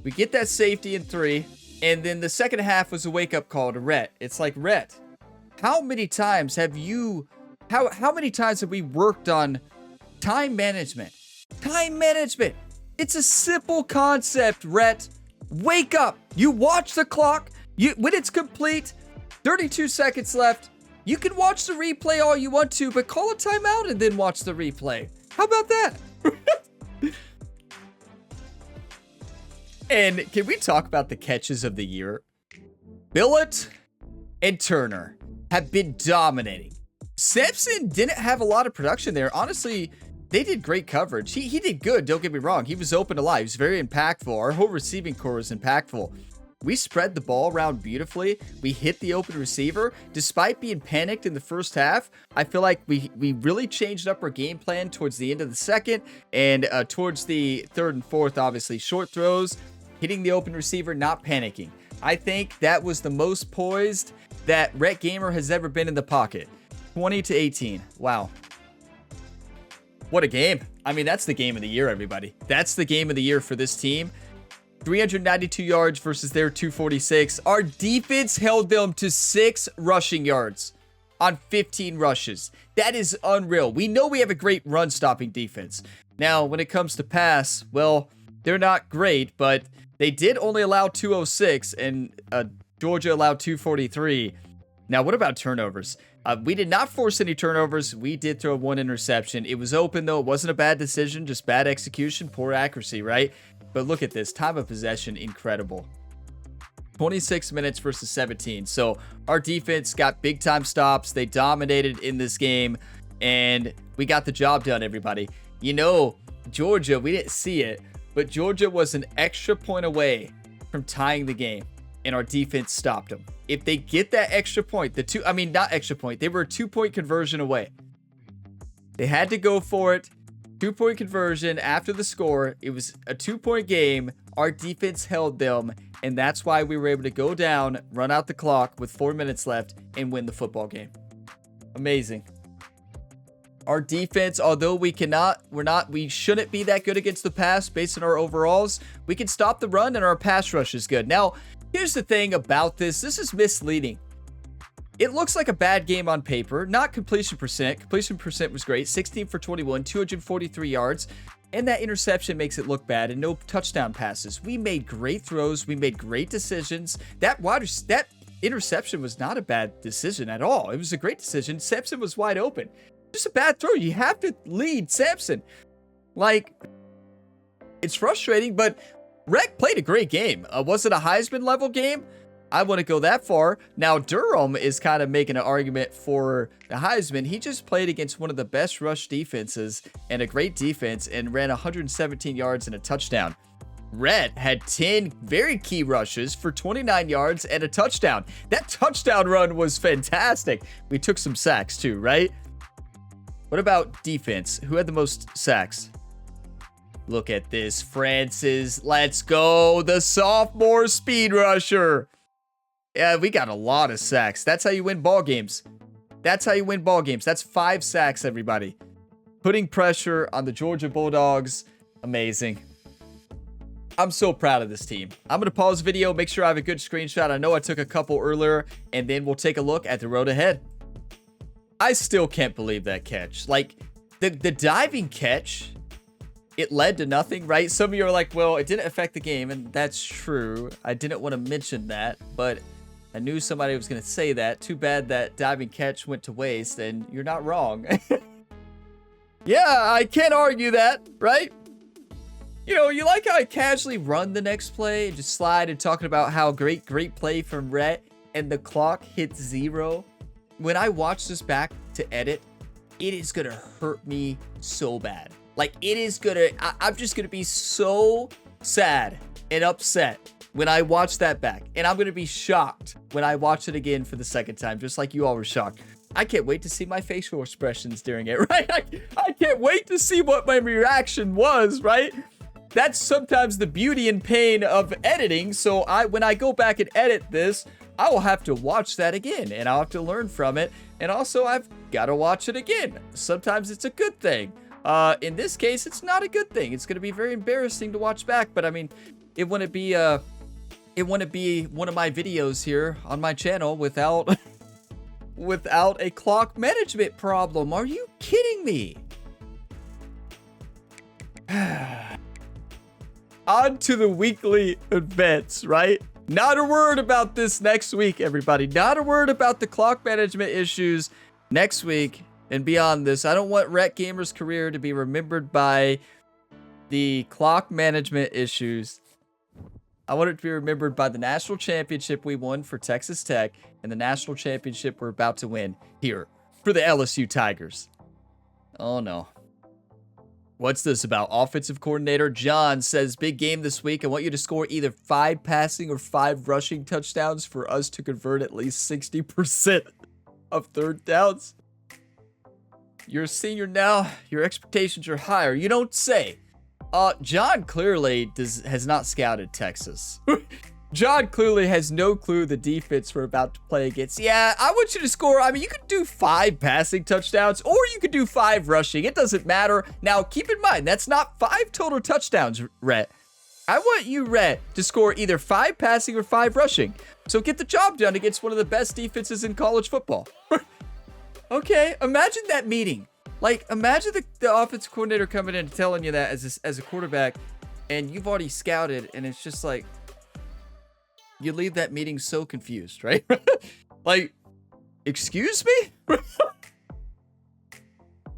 We get that safety in 3, and then the second half was a wake-up call to Rhett. It's like, Rhett, how many times have we worked on time management? Time management. It's a simple concept, Rhett. Wake up. You watch the clock. When it's complete, 32 seconds left. You can watch the replay all you want to, but call a timeout and then watch the replay. How about that? And can we talk about the catches of the year? Billett and Turner have been dominating. Sampson didn't have a lot of production there. Honestly, they did great coverage. He did good, don't get me wrong. He was open a lot. He was very impactful. Our whole receiving core was impactful. We spread the ball around beautifully. We hit the open receiver. Despite being panicked in the first half, I feel like we really changed up our game plan towards the end of the second and towards the third and fourth, obviously. Short throws, hitting the open receiver, not panicking. I think that was the most poised that Rhett Gamer has ever been in the pocket. 20-18. Wow. What a game. I mean, that's the game of the year, everybody. That's the game of the year for this team. 392 yards versus their 246. Our defense held them to 6 rushing yards on 15 rushes. That is unreal. We know we have a great run-stopping defense. Now, when it comes to pass, well, they're not great, but they did only allow 206, and Georgia allowed 243. Now, what about turnovers? We did not force any turnovers. We did throw 1 interception. It was open, though. It wasn't a bad decision, just bad execution, poor accuracy, right? But look at this. Time of possession, incredible. 26 minutes versus 17. So our defense got big-time stops. They dominated in this game, and we got the job done, everybody. You know, Georgia, we didn't see it, but Georgia was an extra point away from tying the game, and our defense stopped them. If they get that extra point, not extra point, they were a 2-point conversion away. They had to go for it. 2-point conversion after the score. It was a 2-point game. Our defense held them, and that's why we were able to go down, run out the clock with 4 minutes left, and win the football game. Amazing. Our defense, although we shouldn't be that good against the pass based on our overalls, we can stop the run, and our pass rush is good. Now, here's the thing about this. This is misleading. It looks like a bad game on paper, not completion percent. Completion percent was great, 16 for 21, 243 yards, and that interception makes it look bad, and no touchdown passes. We made great throws. We made great decisions. That interception was not a bad decision at all. It was a great decision. Sampson was wide open. Just a bad throw. You have to lead Sampson. Like, it's frustrating, but Rhett played a great game. Was it a Heisman level game? I wouldn't go that far. Now, Durham is kind of making an argument for the Heisman. He just played against one of the best rush defenses and a great defense and ran 117 yards and a touchdown. Rhett had 10 very key rushes for 29 yards and a touchdown. That touchdown run was fantastic. We took some sacks too, right? What about defense? Who had the most sacks? Look at this. Francis, let's go. The sophomore speed rusher. Yeah, we got a lot of sacks. That's how you win ball games. That's how you win ball games. That's 5 sacks, everybody. Putting pressure on the Georgia Bulldogs. Amazing. I'm so proud of this team. I'm going to pause the video, make sure I have a good screenshot. I know I took a couple earlier, and then we'll take a look at the road ahead. I still can't believe that catch. Like, the diving catch, it led to nothing, right? Some of you are like, well, it didn't affect the game, and that's true. I didn't want to mention that, but I knew somebody was going to say that. Too bad that diving catch went to waste, and you're not wrong. Yeah, I can't argue that, right? You know, you like how I casually run the next play and just slide and talking about how great play from Rhett, and the clock hits 0. When I watch this back to edit, it is going to hurt me so bad. Like, it is going to, I'm just going to be so sad and upset when I watch that back. And I'm going to be shocked when I watch it again for the second time, just like you all were shocked. I can't wait to see my facial expressions during it, right? I can't wait to see what my reaction was, right? That's sometimes the beauty and pain of editing. So when I go back and edit this, I will have to watch that again, and I'll have to learn from it. And also, I've got to watch it again. Sometimes it's a good thing. In this case, it's not a good thing. It's going to be very embarrassing to watch back. But I mean, it wouldn't be one of my videos here on my channel without a clock management problem. Are you kidding me? on to the weekly events, right? Not a word about this next week, everybody. Not a word about the clock management issues next week and beyond this. I don't want Rhett Gamer's career to be remembered by the clock management issues. I want it to be remembered by the national championship we won for Texas Tech and the national championship we're about to win here for the LSU Tigers. Oh, no. What's this about? Offensive coordinator John says, big game this week. I want you to score either 5 passing or 5 rushing touchdowns for us to convert at least 60% of third downs. You're a senior now. Your expectations are higher. You don't say. John clearly has not scouted Texas. John clearly has no clue the defense we're about to play against. Yeah, I want you to score. I mean, you could do 5 passing touchdowns or you could do 5 rushing. It doesn't matter. Now, keep in mind, that's not 5 total touchdowns, Rhett. I want you, Rhett, to score either 5 passing or 5 rushing. So get the job done against one of the best defenses in college football. Okay, imagine that meeting. Like, imagine the offensive coordinator coming in and telling you that as a quarterback, and you've already scouted, and it's just like, you leave that meeting so confused, right? Like, excuse me?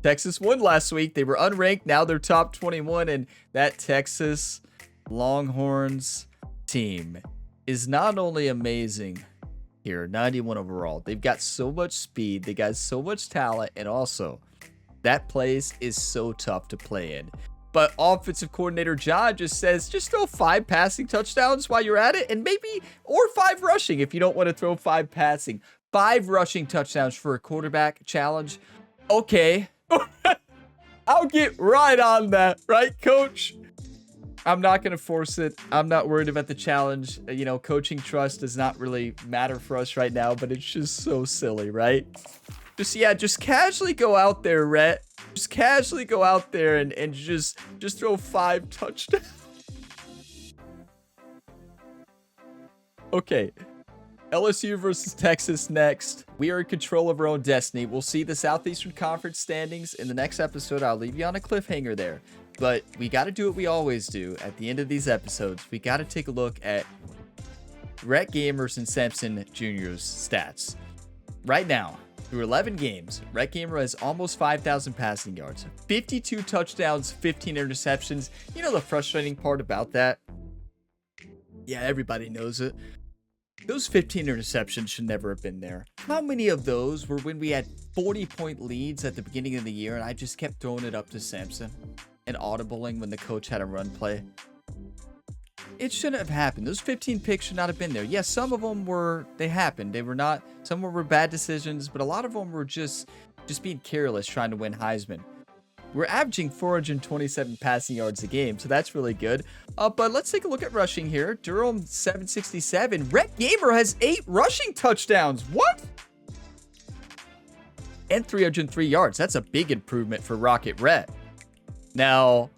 Texas won last week. They were unranked. Now they're top 21, and that Texas Longhorns team is not only amazing here, 91 overall. They've got so much speed. They got so much talent, and also that place is so tough to play in. But offensive coordinator John just says, just throw 5 passing touchdowns while you're at it, and maybe, or 5 rushing if you don't want to throw 5 passing. 5 rushing touchdowns for a quarterback challenge. Okay. I'll get right on that, right, coach? I'm not going to force it. I'm not worried about the challenge. You know, coaching trust does not really matter for us right now, but it's just so silly, right? Just casually go out there, Rhett. Just casually go out there and just throw 5 touchdowns. Okay. LSU versus Texas next. We are in control of our own destiny. We'll see the Southeastern Conference standings in the next episode. I'll leave you on a cliffhanger there. But we got to do what we always do at the end of these episodes. We got to take a look at Rhett Gamers and Sampson Jr.'s stats. Right now, through 11 games, Rhett Gamer has almost 5,000 passing yards, 52 touchdowns, 15 interceptions. You know the frustrating part about that? Yeah, everybody knows it. Those 15 interceptions should never have been there. How many of those were when we had 40-point leads at the beginning of the year and I just kept throwing it up to Sampson and audibling when the coach had a run play? It shouldn't have happened. Those 15 picks should not have been there. Yes, some of them they happened. They were not, some were bad decisions, but a lot of them were just being careless trying to win Heisman. We're averaging 427 passing yards a game, so that's really good. But let's take a look at rushing here. Durham, 767. Rhett Gamer has 8 rushing touchdowns. What? And 303 yards. That's a big improvement for Rocket Rhett. Now,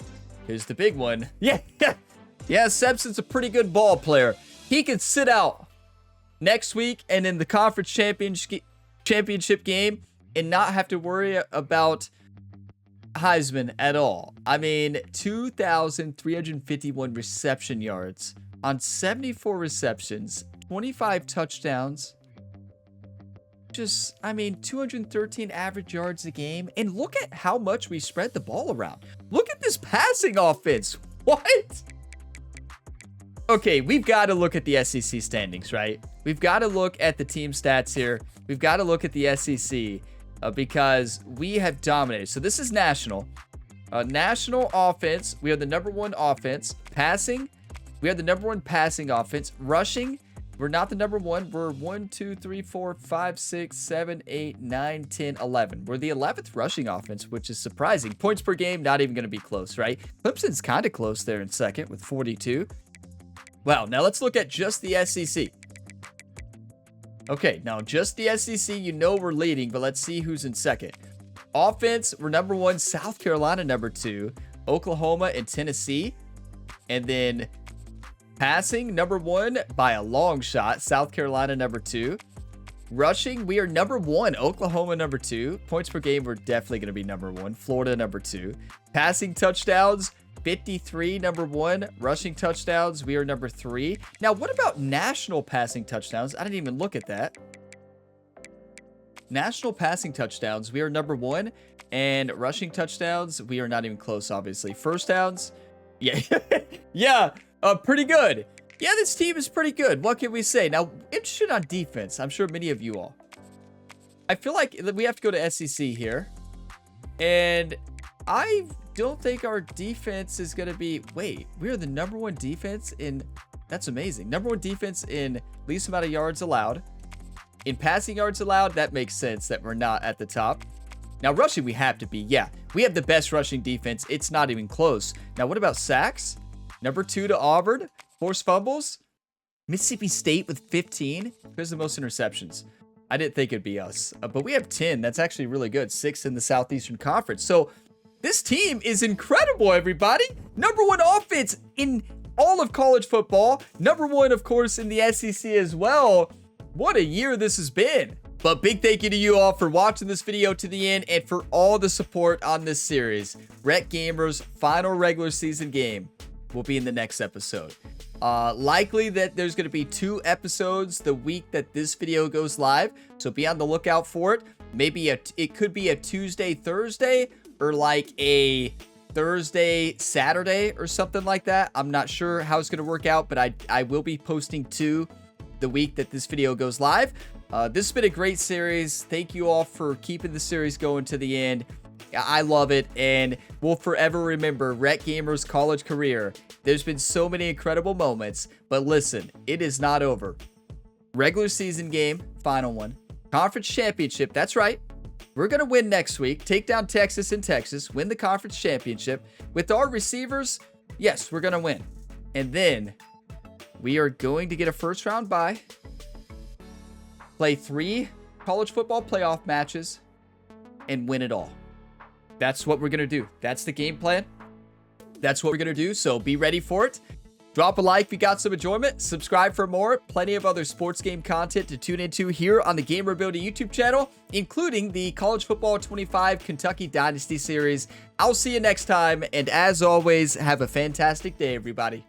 here's the big one. Yeah, Simpson's a pretty good ball player. He could sit out next week and in the conference championship game and not have to worry about Heisman at all. I mean, 2,351 reception yards on 74 receptions, 25 touchdowns. Just, I mean, 213 average yards a game. And look at how much we spread the ball around. Look at this passing offense. What? Okay, we've got to look at the SEC standings, right? We've got to look at the team stats here. We've got to look at the SEC because we have dominated. So this is national. National offense, we are the #1 offense. Passing, we are the #1 passing offense. Rushing, we're not the #1. We're 1, 2, 3, 4, 5, 6, 7, 8, 9, 10, 11. We're the 11th rushing offense, which is surprising. Points per game, not even going to be close, right? Clemson's kind of close there in second with 42. Wow, now let's look at just the SEC. Okay, now just the SEC, you know we're leading, but let's see who's in second. Offense, we're #1, South Carolina #2, Oklahoma and Tennessee. And then passing, #1 by a long shot, South Carolina #2. Rushing, we are #1, Oklahoma #2. Points per game, we're definitely going to be #1, Florida #2. Passing touchdowns, 53, number 1. Rushing touchdowns, we are number 3. Now, what about national passing touchdowns? I didn't even look at that. National passing touchdowns, we are number 1. And rushing touchdowns, we are not even close, obviously. First downs, yeah. Yeah, pretty good. Yeah, this team is pretty good. What can we say? Now, interested on defense. I'm sure many of you all. I feel like we have to go to SEC here. And I don't think our defense is going to be... Wait, we're the number 1 defense in... That's amazing. Number 1 defense in least amount of yards allowed. In passing yards allowed, that makes sense that we're not at the top. Now, rushing, we have to be. Yeah, we have the best rushing defense. It's not even close. Now, what about sacks? Number 2 to Auburn. Forced fumbles. Mississippi State with 15. Who's the most interceptions? I didn't think it'd be us. But we have 10. That's actually really good. 6 in the Southeastern Conference. So, this team is incredible, everybody. Number 1 offense in all of college football. Number 1, of course, in the SEC as well. What a year this has been. But big thank you to you all for watching this video to the end and for all the support on this series. Rhett Gamer's final regular season game will be in the next episode. Likely that there's going to be 2 episodes the week that this video goes live. So be on the lookout for it. Maybe it could be a Tuesday, Thursday, or like a Thursday, Saturday or something like that. I'm not sure how it's going to work out, but I will be posting 2 the week that this video goes live. This has been a great series. Thank you all for keeping the series going to the end. I love it, and we'll forever remember Rhett Gamer's college career. There's been so many incredible moments, but listen, it is not over. Regular season game, final one. Conference championship, that's right. We're going to win next week, take down Texas in Texas, win the conference championship. With our receivers, yes, we're going to win. And then we are going to get a first round bye, play 3 college football playoff matches, and win it all. That's what we're going to do. That's the game plan. That's what we're going to do, so be ready for it. Drop a like if you got some enjoyment. Subscribe for more. Plenty of other sports game content to tune into here on the Gamer Ability YouTube channel, including the College Football 25 Kentucky Dynasty Series. I'll see you next time, and as always, have a fantastic day, everybody.